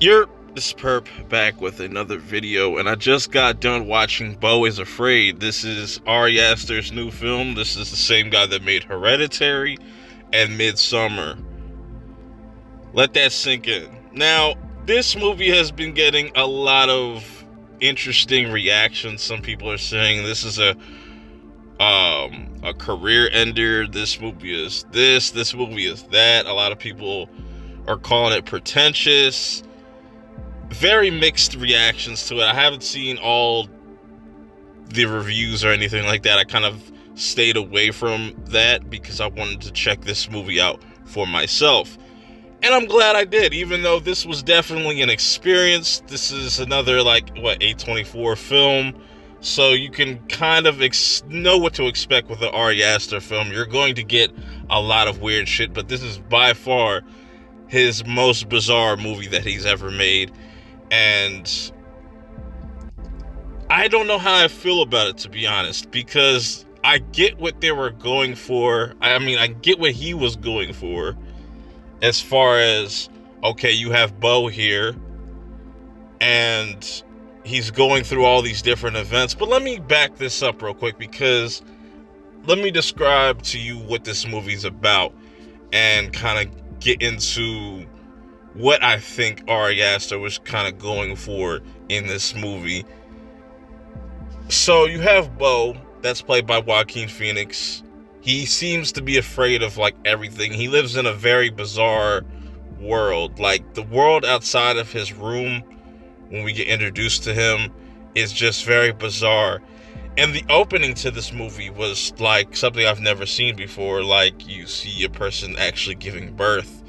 You're this perp back with another video, and I just got done watching Beau is Afraid. This is Ari Aster's new film. This is the same guy that made Hereditary and Midsummer. Let that sink in. Now, this movie has been getting a lot of interesting reactions. Some people are saying this is a career ender. This movie is this movie is that. A lot of people are calling it pretentious. Very mixed reactions to it. I haven't seen all the reviews or anything like that. I kind of stayed away from that because I wanted to check this movie out for myself. And I'm glad I did, even though this was definitely an experience. This is another, A24 film. So you can kind of know what to expect with an Ari Aster film. You're going to get a lot of weird shit, but this is by far his most bizarre movie that he's ever made. And I don't know how I feel about it, to be honest, because I get what they were going for. I get what he was going for as far as, okay, you have Beau here and he's going through all these different events. But let me back this up real quick, because let me describe to you what this movie's about and kind of get into what I think Ari Aster was kind of going for in this movie. So you have Beau, that's played by Joaquin Phoenix. He seems to be afraid of everything. He lives in a very bizarre world. The world outside of his room, when we get introduced to him, is just very bizarre. And the opening to this movie was something I've never seen before. You see a person actually giving birth.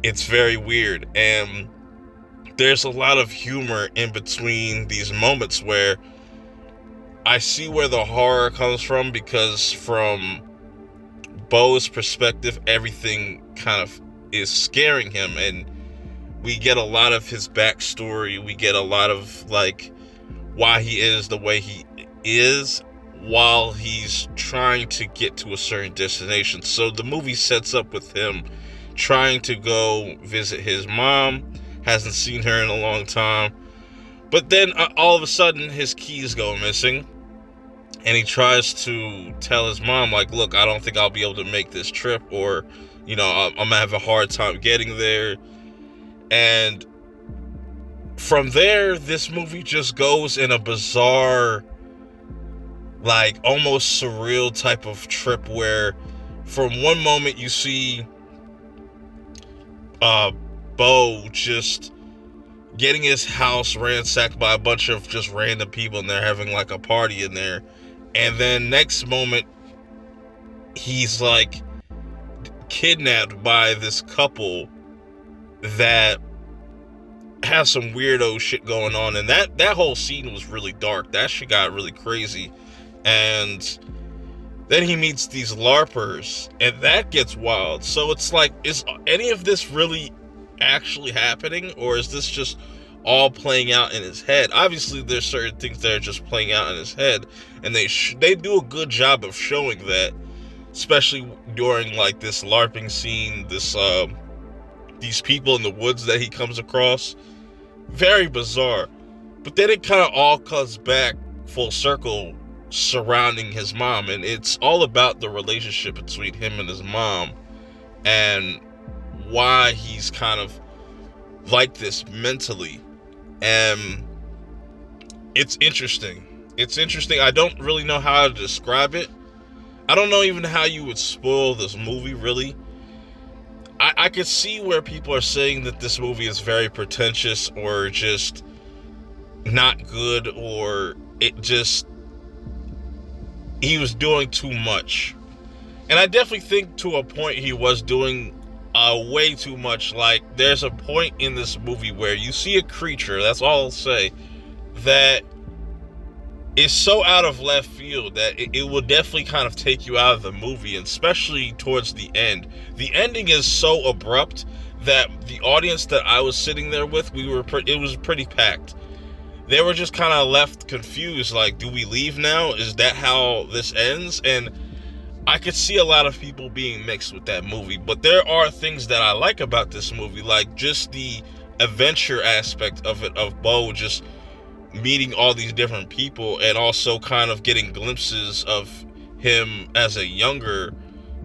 It's very weird, and there's a lot of humor in between these moments where I see where the horror comes from, because from Beau's perspective, everything kind of is scaring him, and we get a lot of his backstory. We get a lot of why he is the way he is while he's trying to get to a certain destination. So the movie sets up with him trying to go visit his mom. Hasn't seen her in a long time, but then all of a sudden his keys go missing, and he tries to tell his mom, look, I don't think I'll be able to make this trip, or I'm gonna have a hard time getting there. And from there, this movie just goes in a bizarre, almost surreal type of trip, where from one moment you see Beau just getting his house ransacked by a bunch of just random people, and they're having a party in there. And then next moment, he's kidnapped by this couple that has some weirdo shit going on. And that whole scene was really dark. That shit got really crazy. And then he meets these LARPers, and that gets wild. So it's is any of this really actually happening, or is this just all playing out in his head? Obviously, there's certain things that are just playing out in his head, and they do a good job of showing that, especially during this LARPing scene. These people in the woods that he comes across, very bizarre. But then it kind of all comes back full circle surrounding his mom, and it's all about the relationship between him and his mom, and why he's kind of like this mentally. And it's interesting. I don't really know how to describe it. I don't know even how you would spoil this movie, really. I could see where people are saying that this movie is very pretentious, or just not good, or he was doing too much. And I definitely think to a point he was doing way too much. There's a point in this movie where you see a creature, that's all I'll say, that is so out of left field that it will definitely kind of take you out of the movie, and especially towards the end. The ending is so abrupt that the audience that I was sitting there with, it was pretty packed. They were just kind of left confused, do we leave now? Is that how this ends? And I could see a lot of people being mixed with that movie, but there are things that I like about this movie, like just the adventure aspect of it, of Beau just meeting all these different people, and also kind of getting glimpses of him as a younger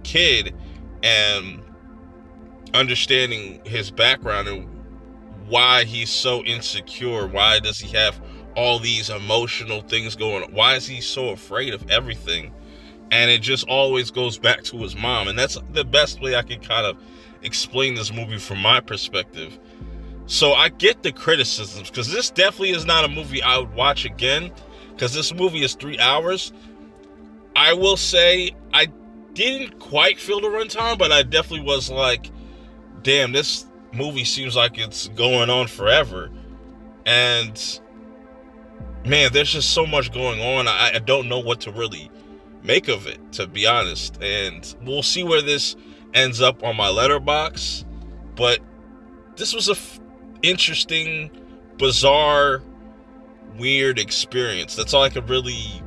kid and understanding his background and why he's so insecure. Why does he have all these emotional things going on? Why is he so afraid of everything? And it just always goes back to his mom. And that's the best way I can kind of explain this movie from my perspective. So I get the criticisms, because this definitely is not a movie I would watch again, because this movie is 3 hours. I will say I didn't quite feel the runtime, but I definitely was like, damn, this movie seems like it's going on forever. And man, there's just so much going on. I don't know what to really make of it, to be honest. And we'll see where this ends up on my letterbox. But this was a interesting, bizarre, weird experience. That's all I could really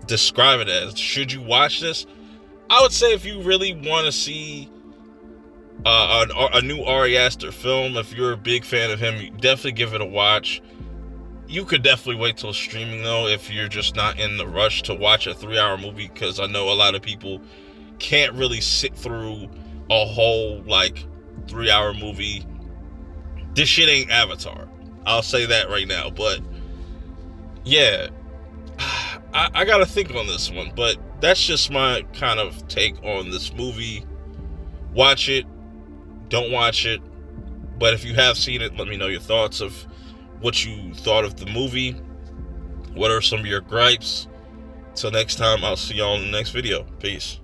describe it as. Should you watch this? I would say if you really want to see a new Ari Aster film, if you're a big fan of him, you definitely give it a watch. You could definitely wait till streaming, though, if you're just not in the rush to watch a 3-hour movie, because I know a lot of people can't really sit through a whole, 3-hour movie. This shit ain't Avatar. I'll say that right now. But, yeah, I gotta think on this one. But that's just my kind of take on this movie. Watch it. Don't watch it. But if you have seen it, let me know your thoughts of what you thought of the movie. What are some of your gripes? Till next time, I'll see y'all in the next video. Peace.